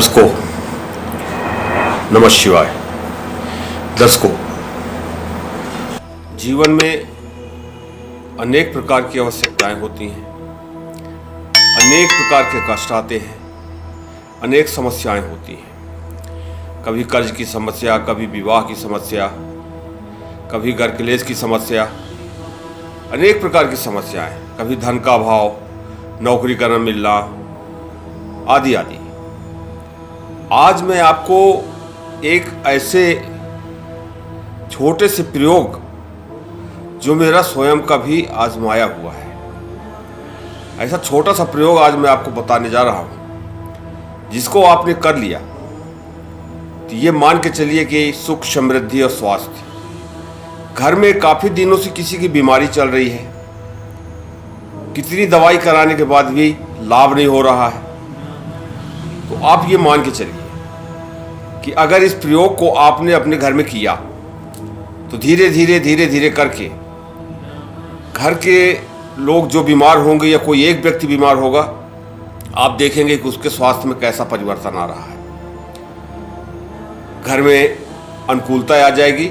दर्शकों, नमः शिवाय। दर्शकों, जीवन में अनेक प्रकार की आवश्यकताएं होती हैं, अनेक प्रकार के कष्ट आते हैं, अनेक समस्याएं होती हैं। कभी कर्ज की समस्या, कभी विवाह की समस्या, कभी घर क्लेश की समस्या, अनेक प्रकार की समस्याएं, कभी धन का अभाव, नौकरी का न मिलना, आदि आदि। आज मैं आपको एक ऐसे छोटे से प्रयोग जो मेरा स्वयं का भी आजमाया हुआ है, ऐसा छोटा सा प्रयोग आज मैं आपको बताने जा रहा हूं। जिसको आपने कर लिया तो ये मान के चलिए कि सुख, समृद्धि और स्वास्थ्य। घर में काफी दिनों से किसी की बीमारी चल रही है, कितनी दवाई कराने के बाद भी लाभ नहीं हो रहा है, तो आप ये मान के चलिए कि अगर इस प्रयोग को आपने अपने घर में किया तो धीरे धीरे करके घर के लोग जो बीमार होंगे या कोई एक व्यक्ति बीमार होगा, आप देखेंगे कि उसके स्वास्थ्य में कैसा परिवर्तन आ रहा है। घर में अनुकूलता आ जाएगी,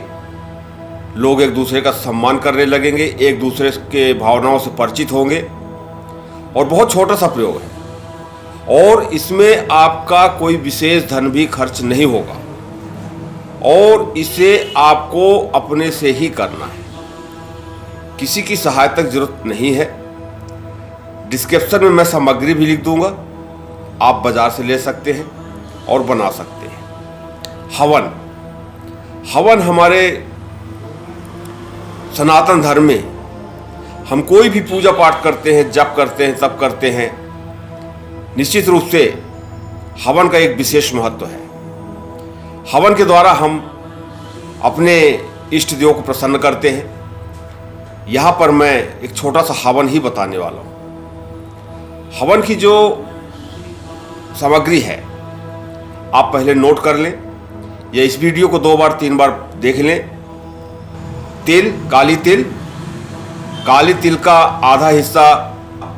लोग एक दूसरे का सम्मान करने लगेंगे, एक दूसरे के भावनाओं से परिचित होंगे। और बहुत छोटा सा प्रयोग है और इसमें आपका कोई विशेष धन भी खर्च नहीं होगा और इसे आपको अपने से ही करना है। किसी की सहायता की जरूरत नहीं है। डिस्क्रिप्शन में मैं सामग्री भी लिख दूंगा, आप बाजार से ले सकते हैं और बना सकते हैं। हवन हमारे सनातन धर्म में हम कोई भी पूजा पाठ करते हैं, जप करते हैं, तप करते हैं, निश्चित रूप से हवन का एक विशेष महत्व है। हवन के द्वारा हम अपने इष्ट देवों को प्रसन्न करते हैं। यहाँ पर मैं एक छोटा सा हवन ही बताने वाला हूँ। हवन की जो सामग्री है आप पहले नोट कर लें या इस वीडियो को 2 बार 3 बार देख लें। तिल, काली तिल का आधा हिस्सा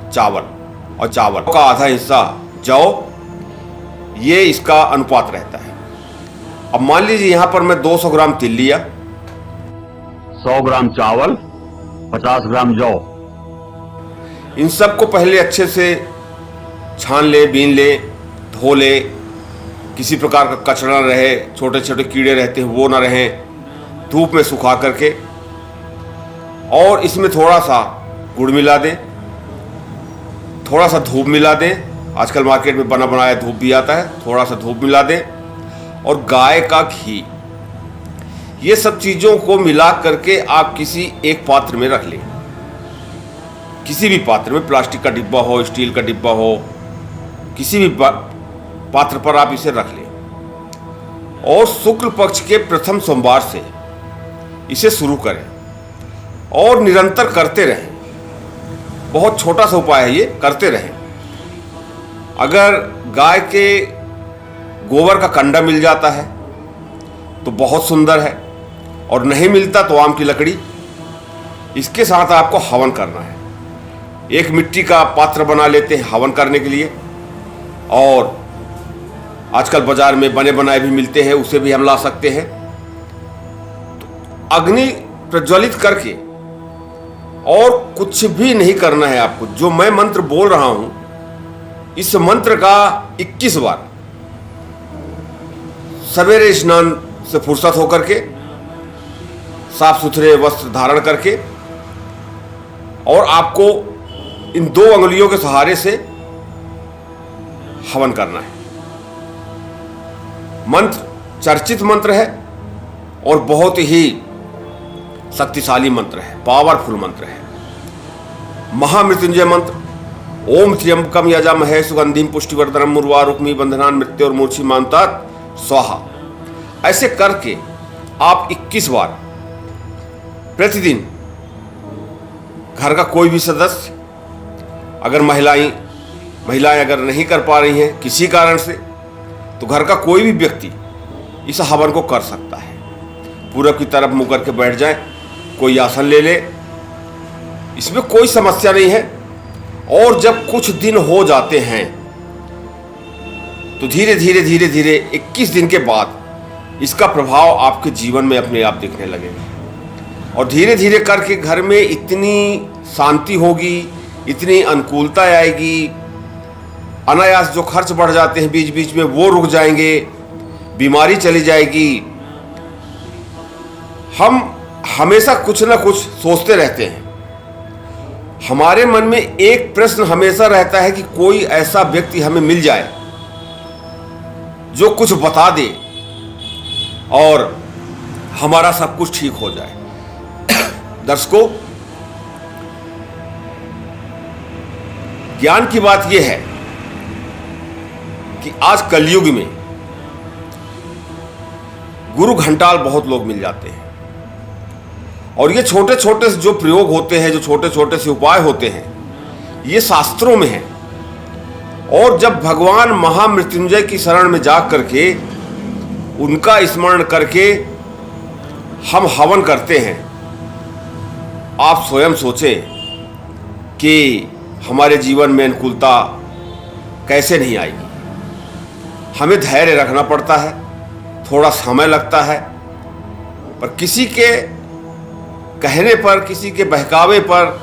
चावल और चावल का आधा हिस्सा जौ, ये इसका अनुपात रहता है। अब मान लीजिए यहां पर मैं 200 ग्राम तिल लिया, 100 ग्राम चावल, 50 ग्राम जौ। इन सब को पहले अच्छे से छान ले, बीन ले, धो ले, किसी प्रकार का कचरा न रहे, छोटे छोटे कीड़े रहते हैं वो ना रहें, धूप में सुखा करके। और इसमें थोड़ा सा गुड़ मिला दें, थोड़ा सा धूप मिला दें। आजकल मार्केट में बना बनाया धूप भी आता है, थोड़ा सा धूप मिला दें और गाय का घी, ये सब चीज़ों को मिला करके आप किसी एक पात्र में रख लें। किसी भी पात्र में, प्लास्टिक का डिब्बा हो, स्टील का डिब्बा हो, किसी भी पात्र पर आप इसे रख लें और शुक्ल पक्ष के प्रथम सोमवार से इसे शुरू करें और निरंतर करते रहें। बहुत छोटा सा उपाय है ये, करते रहें। अगर गाय के गोबर का कंडा मिल जाता है तो बहुत सुंदर है, और नहीं मिलता तो आम की लकड़ी। इसके साथ आपको हवन करना है। एक मिट्टी का पात्र बना लेते हैं हवन करने के लिए, और आजकल बाजार में बने बनाए भी मिलते हैं, उसे भी हम ला सकते हैं। तो अग्नि प्रज्वलित करके, और कुछ भी नहीं करना है आपको। जो मैं मंत्र बोल रहा हूं, इस मंत्र का 21 बार सवेरे स्नान से फुर्सत होकर के, साफ सुथरे वस्त्र धारण करके, और आपको इन 2 अंगुलियों के सहारे से हवन करना है। मंत्र चर्चित मंत्र है और बहुत ही शक्तिशाली मंत्र है, पावरफुल मंत्र है। महामृत्युंजय मंत्र, ओम त्र्यंबकम यजामहे सुगंधिम पुष्टिवर्धनम उर्वारुकमी बंधनान मृत्योर्मूर्छिमान्तात् स्वाहा। ऐसे करके आप 21 बार प्रतिदिन घर का कोई भी सदस्य, अगर महिलाएं अगर नहीं कर पा रही हैं किसी कारण से, तो घर का कोई भी व्यक्ति इस हवन को कर सकता है। पूरब की तरफ मुंह करके बैठ जाए, कोई आसन ले ले, इसमें कोई समस्या नहीं है। और जब कुछ दिन हो जाते हैं तो धीरे धीरे धीरे धीरे 21 दिन के बाद इसका प्रभाव आपके जीवन में अपने आप दिखने लगेगा। और धीरे धीरे करके घर में इतनी शांति होगी, इतनी अनुकूलता आएगी, अनायास जो खर्च बढ़ जाते हैं बीच बीच में वो रुक जाएंगे, बीमारी चली जाएगी। हम हमेशा कुछ ना कुछ सोचते रहते हैं। हमारे मन में एक प्रश्न हमेशा रहता है कि कोई ऐसा व्यक्ति हमें मिल जाए जो कुछ बता दे और हमारा सब कुछ ठीक हो जाए। दर्शकों, ज्ञान की बात यह है कि आज कलयुग में गुरु घंटाल बहुत लोग मिल जाते हैं और ये छोटे छोटे जो प्रयोग होते हैं, जो छोटे छोटे से उपाय होते हैं, ये शास्त्रों में हैं। और जब भगवान महामृत्युंजय की शरण में जा करके उनका स्मरण करके हम हवन करते हैं, आप स्वयं सोचें कि हमारे जीवन में अनुकूलता कैसे नहीं आएगी। हमें धैर्य रखना पड़ता है, थोड़ा समय लगता है, पर किसी के कहने पर, किसी के बहकावे पर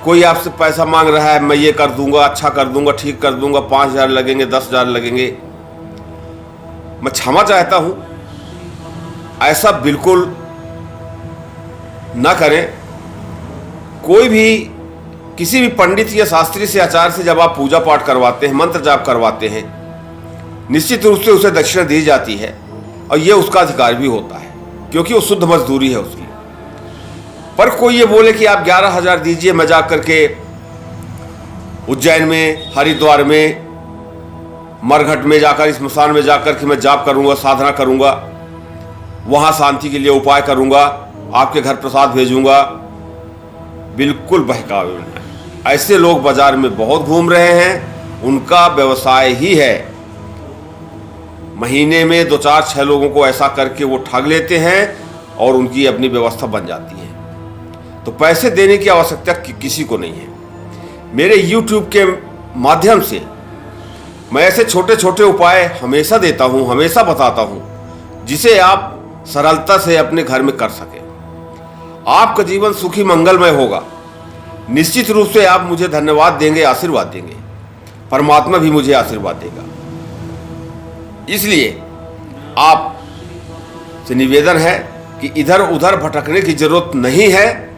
कोई आपसे पैसा मांग रहा है, मैं ये कर दूंगा, अच्छा कर दूंगा, ठीक कर दूंगा, 5,000 लगेंगे, 10,000 लगेंगे, मैं क्षमा चाहता हूं, ऐसा बिल्कुल ना करें। कोई भी किसी भी पंडित या शास्त्री से, आचार्य से जब आप पूजा पाठ करवाते हैं, मंत्र जाप करवाते हैं, निश्चित रूप से उसे दक्षिणा दी जाती है और यह उसका अधिकार भी होता है, क्योंकि वो शुद्ध मजदूरी है उसकी। पर कोई ये बोले कि आप 11,000 दीजिए, मैं जा करके उज्जैन में, हरिद्वार में, मरघट में जाकर, स्मशान में जाकर के मैं जाप करूंगा, साधना करूंगा, वहां शांति के लिए उपाय करूंगा, आपके घर प्रसाद भेजूंगा, बिल्कुल बहकावे में। ऐसे लोग बाजार में बहुत घूम रहे हैं, उनका व्यवसाय ही है। महीने में 2, 4, 6 लोगों को ऐसा करके वो ठग लेते हैं और उनकी अपनी व्यवस्था बन जाती है। तो पैसे देने की आवश्यकता किसी को नहीं है। मेरे YouTube के माध्यम से मैं ऐसे छोटे छोटे उपाय हमेशा देता हूं, हमेशा बताता हूं, जिसे आप सरलता से अपने घर में कर सकें। आपका जीवन सुखी मंगलमय होगा। निश्चित रूप से आप मुझे धन्यवाद देंगे, आशीर्वाद देंगे, परमात्मा भी मुझे आशीर्वाद देगा। इसलिए आप से निवेदन है कि इधर उधर भटकने की जरूरत नहीं है।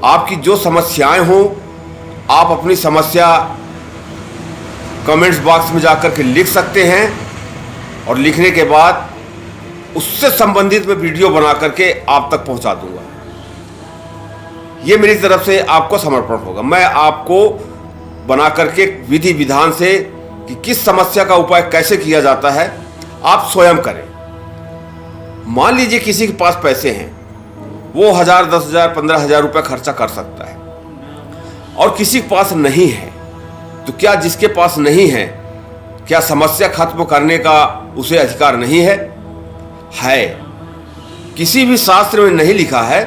आपकी जो समस्याएं हों, आप अपनी समस्या कमेंट्स बॉक्स में जाकर के लिख सकते हैं और लिखने के बाद उससे संबंधित मैं वीडियो बना करके आप तक पहुंचा दूंगा। ये मेरी तरफ से आपको समर्पण होगा। मैं आपको बना करके विधि विधान से कि किस समस्या का उपाय कैसे किया जाता है आप स्वयं करें। मान लीजिए किसी के पास पैसे हैं, वो 1,000, 10,000, 15,000 रुपये खर्चा कर सकता है और किसी के पास नहीं है, तो क्या जिसके पास नहीं है, क्या समस्या खत्म करने का उसे अधिकार नहीं है? है। किसी भी शास्त्र में नहीं लिखा है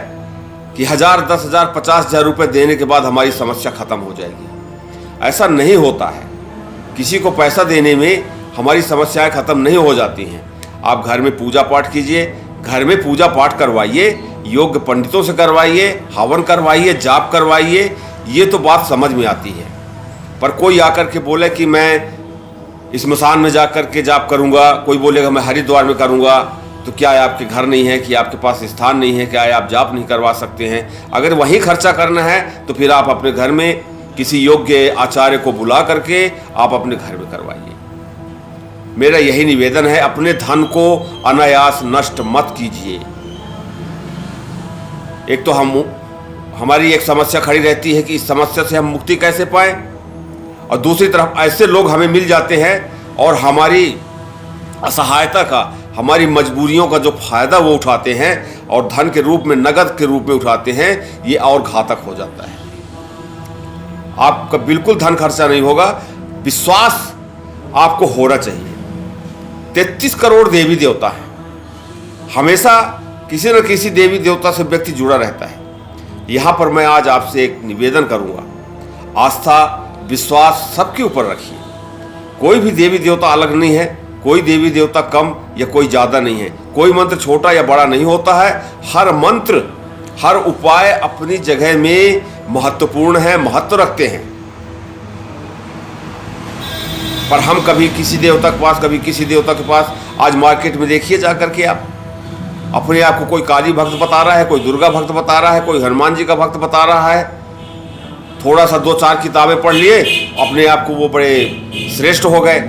कि 1,000, 10,000, 50,000 रुपये देने के बाद हमारी समस्या खत्म हो जाएगी। ऐसा नहीं होता है। किसी को पैसा देने में हमारी समस्याएं खत्म नहीं हो जाती हैं। आप घर में पूजा पाठ कीजिए, घर में पूजा पाठ करवाइए, योग्य पंडितों से करवाइए, हवन करवाइए, जाप करवाइए, ये तो बात समझ में आती है। पर कोई आकर के बोले कि मैं स्मशान में जाकर के जाप करूंगा, कोई बोलेगा मैं हरिद्वार में करूंगा, तो क्या आपके घर नहीं है, कि आपके पास स्थान नहीं है, क्या आप जाप नहीं करवा सकते हैं? अगर वहीं खर्चा करना है तो फिर आप अपने घर में किसी योग्य आचार्य को बुला करके आप अपने घर में करवाइए। मेरा यही निवेदन है, अपने धन को अनायास नष्ट मत कीजिए। एक तो हमारी एक समस्या खड़ी रहती है कि इस समस्या से हम मुक्ति कैसे पाएं, और दूसरी तरफ ऐसे लोग हमें मिल जाते हैं और हमारी असहायता का, हमारी मजबूरियों का जो फायदा वो उठाते हैं और धन के रूप में, नगद के रूप में उठाते हैं। ये और घातक हो जाता है। आपका बिल्कुल धन खर्चा नहीं होगा, विश्वास आपको होना चाहिए। 33 करोड़ देवी देवता हैं, हमेशा किसी न किसी देवी देवता से व्यक्ति जुड़ा रहता है। यहाँ पर मैं आज आपसे एक निवेदन करूँगा, आस्था विश्वास सबके ऊपर रखिए। कोई भी देवी देवता अलग नहीं है, कोई देवी देवता कम या कोई ज़्यादा नहीं है, कोई मंत्र छोटा या बड़ा नहीं होता है। हर मंत्र, हर उपाय अपनी जगह में महत्वपूर्ण है, महत्व रखते हैं। पर हम कभी किसी देवता के पास, कभी किसी देवता के पास, आज मार्केट में देखिए जा करके आप अपने आप को कोई काली भक्त बता रहा है, कोई दुर्गा भक्त बता रहा है, कोई हनुमान जी का भक्त बता रहा है। थोड़ा सा 2-4 किताबें पढ़ लिए, अपने आप को वो बड़े श्रेष्ठ हो गए,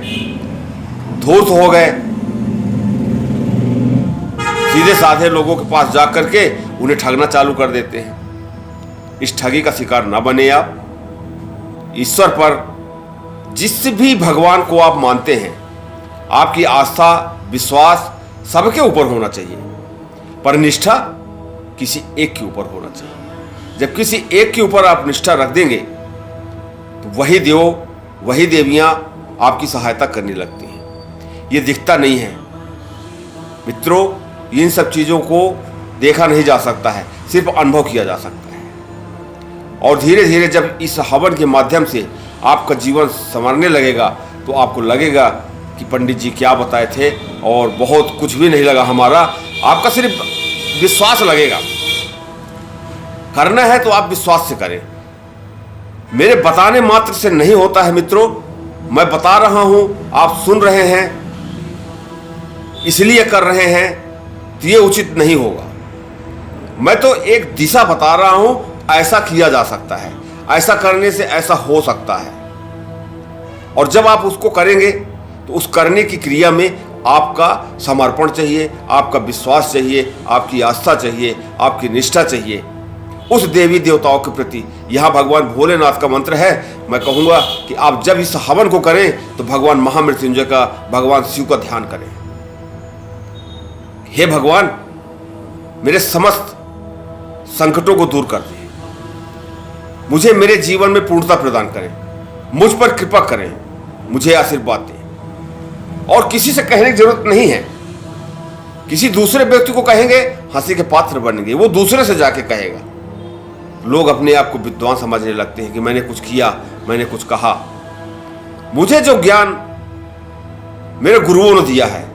धूर्त हो गए। सीधे साधे लोगों के पास जा करके उन्हें ठगना चालू कर देते हैं। इस ठगी का शिकार ना बने आप। ईश्वर पर, जिस भी भगवान को आप मानते हैं, आपकी आस्था, विश्वास सबके ऊपर होना चाहिए, पर निष्ठा किसी एक के ऊपर होना चाहिए। जब किसी एक के ऊपर आप निष्ठा रख देंगे तो वही देव, वही देवियां आपकी सहायता करने लगती हैं। ये दिखता नहीं है मित्रों, इन सब चीज़ों को देखा नहीं जा सकता है, सिर्फ अनुभव किया जा सकता है। और धीरे धीरे जब इस हवन के माध्यम से आपका जीवन संवरने लगेगा तो आपको लगेगा कि पंडित जी क्या बताए थे और बहुत कुछ भी नहीं लगा हमारा। आपका सिर्फ विश्वास लगेगा। करना है तो आप विश्वास से करें। मेरे बताने मात्र से नहीं होता है मित्रों। मैं बता रहा हूं, आप सुन रहे हैं, इसलिए कर रहे हैं, तो ये उचित नहीं होगा। मैं तो एक दिशा बता रहा हूं, ऐसा किया जा सकता है, ऐसा करने से ऐसा हो सकता है। और जब आप उसको करेंगे तो उस करने की क्रिया में आपका समर्पण चाहिए, आपका विश्वास चाहिए, आपकी आस्था चाहिए, आपकी निष्ठा चाहिए उस देवी देवताओं के प्रति। यहाँ भगवान भोलेनाथ का मंत्र है। मैं कहूँगा कि आप जब इस हवन को करें तो भगवान महामृत्युंजय का, भगवान शिव का ध्यान करें। हे भगवान, मेरे समस्त संकटों को दूर कर दें, मुझे मेरे जीवन में पूर्णता प्रदान करें, मुझ पर कृपा करें, मुझे आशीर्वाद दें। और किसी से कहने की जरूरत नहीं है। किसी दूसरे व्यक्ति को कहेंगे, हंसी के पात्र बनेंगे, वो दूसरे से जाके कहेगा। लोग अपने आप को विद्वान समझने लगते हैं कि मैंने कुछ किया, मैंने कुछ कहा। मुझे जो ज्ञान मेरे गुरुओं ने दिया है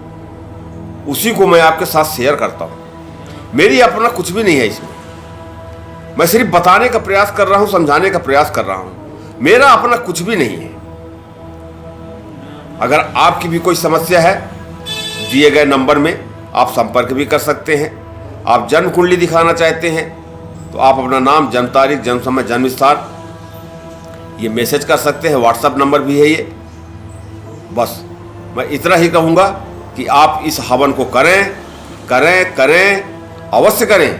उसी को मैं आपके साथ शेयर करता हूं। मेरी अपना कुछ भी नहीं है इसमें। मैं सिर्फ बताने का प्रयास कर रहा हूं, समझाने का प्रयास कर रहा हूं। मेरा अपना कुछ भी नहीं है। अगर आपकी भी कोई समस्या है, दिए गए नंबर में आप संपर्क भी कर सकते हैं। आप जन्म कुंडली दिखाना चाहते हैं तो आप अपना नाम, जन्म तारीख, जन्म समय, जन्म स्थान ये मैसेज कर सकते हैं। व्हाट्सएप नंबर भी है ये। बस मैं इतना ही कहूँगा कि आप इस हवन को करें, करें, करें, अवश्य करें।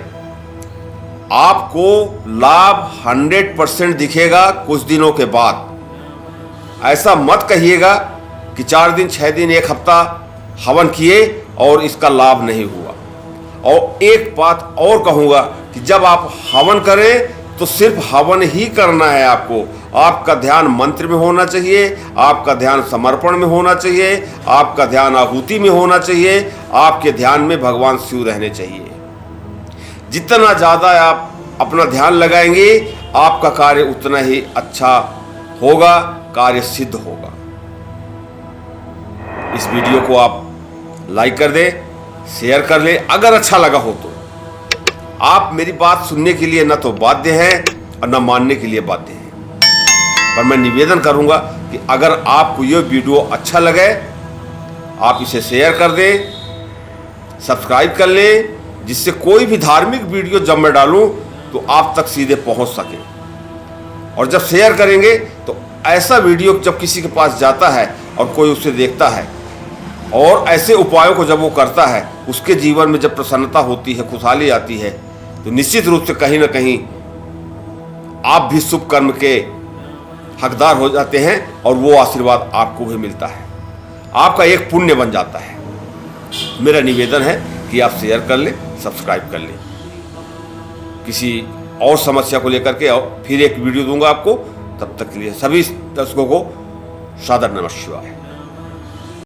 आपको लाभ 100% दिखेगा कुछ दिनों के बाद। ऐसा मत कहिएगा कि 4 दिन, 6 दिन, 1 हफ्ता हवन किए और इसका लाभ नहीं हुआ। और एक बात और कहूँगा कि जब आप हवन करें तो सिर्फ हवन ही करना है आपको। आपका ध्यान मंत्र में होना चाहिए, आपका ध्यान समर्पण में होना चाहिए, आपका ध्यान आहुति में होना चाहिए, आपके ध्यान में भगवान शिव रहने चाहिए। जितना ज़्यादा आप अपना ध्यान लगाएंगे आपका कार्य उतना ही अच्छा होगा, कार्य सिद्ध होगा। इस वीडियो को आप लाइक कर दें, शेयर कर लें अगर अच्छा लगा हो तो। आप मेरी बात सुनने के लिए न तो बाध्य हैं और न मानने के लिए बाध्य हैं, पर मैं निवेदन करूंगा कि अगर आपको यह वीडियो अच्छा लगे आप इसे शेयर कर दें, सब्सक्राइब कर लें, जिससे कोई भी धार्मिक वीडियो जब मैं डालूं तो आप तक सीधे पहुंच सके। और जब शेयर करेंगे तो ऐसा वीडियो जब किसी के पास जाता है और कोई उसे देखता है और ऐसे उपायों को जब वो करता है, उसके जीवन में जब प्रसन्नता होती है, खुशहाली आती है, तो निश्चित रूप से कहीं ना कहीं आप भी शुभ कर्म के हकदार हो जाते हैं और वो आशीर्वाद आपको भी मिलता है, आपका एक पुण्य बन जाता है। मेरा निवेदन है कि आप शेयर कर लें, सब्सक्राइब कर लें। किसी और समस्या को लेकर के और फिर एक वीडियो दूंगा आपको। तब तक के लिए सभी दर्शकों को सादर नमः शिवाय।